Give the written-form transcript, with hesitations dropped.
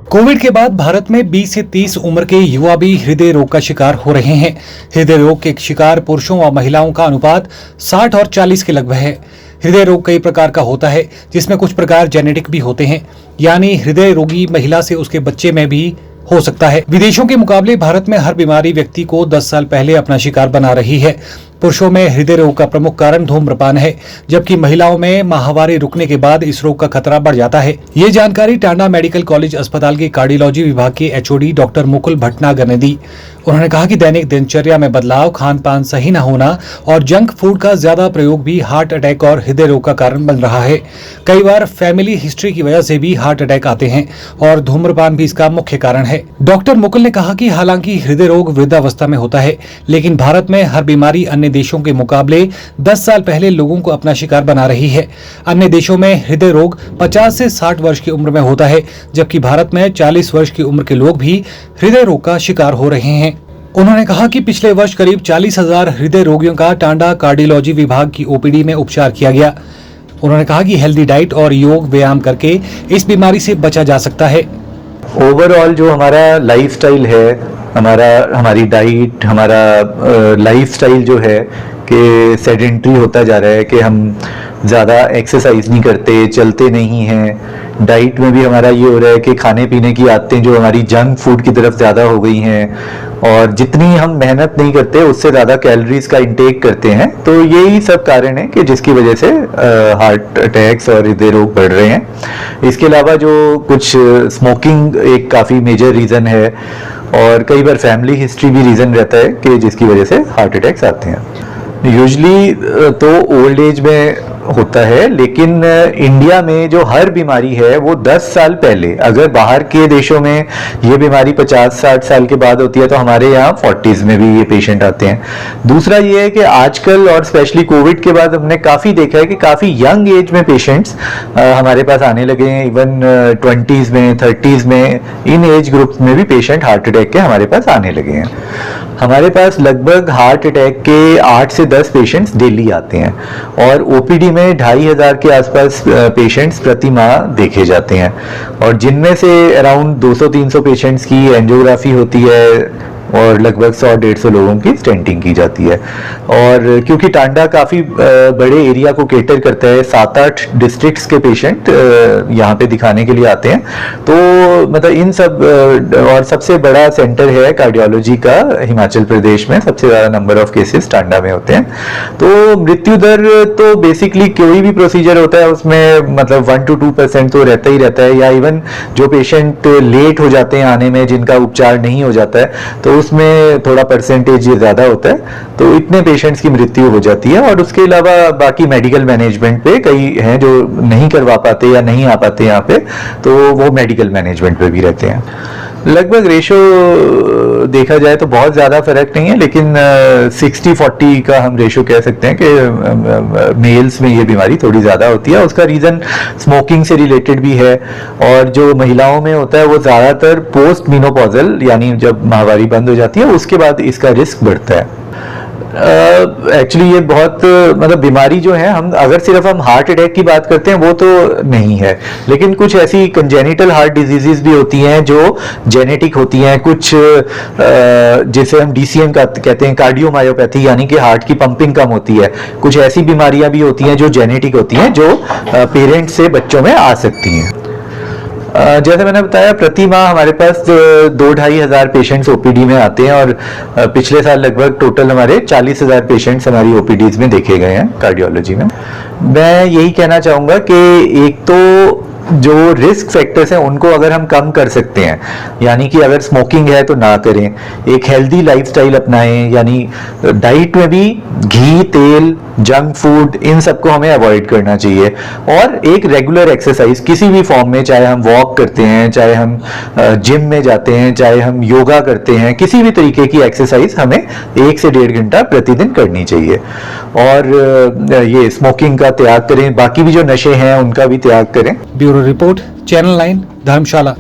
Covid के बाद भारत में 20 से 30 उम्र के युवा भी हृदय रोग का शिकार हो रहे हैं। हृदय रोग के शिकार पुरुषों व महिलाओं का अनुपात 60 और 40 के लगभग है। हृदय रोग कई प्रकार का होता है, जिसमें कुछ प्रकार जेनेटिक भी होते हैं, यानी हृदय रोगी महिला से उसके बच्चे में भी हो सकता है। विदेशों के मुकाबले भारत में हर बीमारी व्यक्ति को 10 साल पहले अपना शिकार बना रही है। पुरुषों में हृदय रोग का प्रमुख कारण धूम्रपान है, जबकि महिलाओं में माहवारी रुकने के बाद इस रोग का खतरा बढ़ जाता है। ये जानकारी टांडा मेडिकल कॉलेज अस्पताल के कार्डियोलॉजी विभाग के एचओडी डॉक्टर मुकुल भटनागर ने दी। उन्होंने कहा कि दैनिक दिनचर्या में बदलाव, खान पान सही न होना और जंक फूड का ज्यादा प्रयोग भी हार्ट अटैक और हृदय रोग का कारण बन रहा है। कई बार फैमिली हिस्ट्री की वजह से भी हार्ट अटैक आते हैं और धूम्रपान भी इसका मुख्य कारण है। डॉक्टर मुकुल ने कहा कि हालांकि हृदय रोग वृद्धावस्था में होता है, लेकिन भारत में हर बीमारी अन्य देशों के मुकाबले 10 साल पहले लोगों को अपना शिकार बना रही है। अन्य देशों में हृदय रोग 50 से 60 वर्ष की उम्र में होता है, जबकि भारत में 40 वर्ष की उम्र के लोग भी हृदय रोग का शिकार हो रहे हैं। उन्होंने कहा कि पिछले वर्ष करीब 40,000 हृदय रोगियों का टांडा कार्डियोलॉजी विभाग की ओपीडी में उपचार किया गया। उन्होंने कहा कि हेल्दी डाइट और योग व्यायाम करके इस बीमारी से बचा जा सकता है। ओवरऑल जो हमारा लाइफस्टाइल है, हमारी डाइट, हमारा लाइफस्टाइल जो है कि सेडेंट्री होता जा रहा है, कि हम ज़्यादा एक्सरसाइज नहीं करते, चलते नहीं हैं। डाइट में भी हमारा ये हो रहा है कि खाने पीने की आदतें जो हमारी जंक फूड की तरफ ज़्यादा हो गई हैं, और जितनी हम मेहनत नहीं करते उससे ज़्यादा कैलोरीज का इंटेक करते हैं। तो यही सब कारण है कि जिसकी वजह से हार्ट अटैक्स और हृदय रोग बढ़ रहे हैं। इसके अलावा जो कुछ स्मोकिंग एक काफ़ी मेजर रीज़न है, और कई बार फैमिली हिस्ट्री भी रीज़न रहता है कि जिसकी वजह से हार्ट अटैक्स आते हैं। यूजली तो ओल्ड एज में होता है, लेकिन इंडिया में जो हर बीमारी है वो 10 साल पहले, अगर बाहर के देशों में ये बीमारी 50-60 साल के बाद होती है, तो हमारे यहाँ 40s में भी ये पेशेंट आते हैं। दूसरा ये है कि आजकल और स्पेशली कोविड के बाद हमने काफ़ी देखा है कि काफ़ी यंग एज में पेशेंट्स हमारे पास आने लगे हैं। इवन 20s में, 30s में, इन एज ग्रुप्स में भी पेशेंट हार्ट अटैक के हमारे पास आने लगे हैं। हमारे पास लगभग हार्ट अटैक के 8 से 10 पेशेंट्स डेली आते हैं, और ओपीडी में 2,500 के आसपास पेशेंट्स प्रति माह देखे जाते हैं, और जिनमें से अराउंड 200-300 पेशेंट्स की एंजियोग्राफी होती है, और लगभग 100-150 लोगों की स्टेंटिंग की जाती है। और क्योंकि टांडा काफ़ी बड़े एरिया को केटर करता है, 7-8 डिस्ट्रिक्ट्स के पेशेंट यहाँ पे दिखाने के लिए आते हैं, तो मतलब इन सब, और सबसे बड़ा सेंटर है कार्डियोलॉजी का हिमाचल प्रदेश में, सबसे ज़्यादा नंबर ऑफ केसेस टांडा में होते हैं। तो मृत्यु दर तो बेसिकली कोई भी प्रोसीजर होता है उसमें मतलब 1 to 2% तो रहता ही रहता है, या इवन जो पेशेंट लेट हो जाते हैं आने में, जिनका उपचार नहीं हो जाता है, तो उसमें थोड़ा परसेंटेज ये ज़्यादा होता है। तो इतने पेशेंट्स की मृत्यु हो जाती है। और उसके अलावा बाकी मेडिकल मैनेजमेंट पे कई हैं जो नहीं करवा पाते या नहीं आ पाते यहाँ पे, तो वो मेडिकल मैनेजमेंट पे भी रहते हैं। लगभग रेशो देखा जाए तो बहुत ज़्यादा फर्क नहीं है, लेकिन 60-40 का हम रेशो कह सकते हैं कि मेल्स में ये बीमारी थोड़ी ज़्यादा होती है। उसका रीज़न स्मोकिंग से रिलेटेड भी है, और जो महिलाओं में होता है वो ज़्यादातर पोस्ट मेनोपॉजल, यानी जब माहवारी बंद हो जाती है उसके बाद इसका रिस्क बढ़ता है। एक्चुअली ये बहुत मतलब बीमारी जो है, अगर सिर्फ हम हार्ट अटैक की बात करते हैं वो तो नहीं है, लेकिन कुछ ऐसी कंजेनिटल हार्ट डिजीजेस भी होती हैं जो जेनेटिक होती हैं। कुछ जिसे हम डीसीएम कहते हैं, कार्डियोमायोपैथी, यानी कि हार्ट की पंपिंग कम होती है। कुछ ऐसी बीमारियां भी होती हैं जो जेनेटिक होती हैं, जो पेरेंट्स से बच्चों में आ सकती हैं। जैसे मैंने बताया, प्रति माह हमारे पास 2,500 पेशेंट्स ओपीडी में आते हैं, और पिछले साल लगभग टोटल हमारे 40,000 पेशेंट्स हमारी ओपीडीज में देखे गए हैं कार्डियोलॉजी में। मैं यही कहना चाहूँगा कि एक तो जो रिस्क फैक्टर्स हैं उनको अगर हम कम कर सकते हैं, यानी कि अगर स्मोकिंग है तो ना करें, एक हेल्दी लाइफस्टाइल अपनाएं, यानी डाइट में भी घी, तेल, जंक फूड, इन सबको हमें अवॉइड करना चाहिए, और एक रेगुलर एक्सरसाइज किसी भी फॉर्म में, चाहे हम वॉक करते हैं, चाहे हम जिम में जाते हैं, चाहे हम योगा करते हैं, किसी भी तरीके की एक्सरसाइज हमें 1 से 1.5 घंटा प्रतिदिन करनी चाहिए। और ये स्मोकिंग का त्याग करें, बाकी भी जो नशे हैं उनका भी त्याग करें। ब्यूरो रिपोर्ट, चैनल 9, धर्मशाला।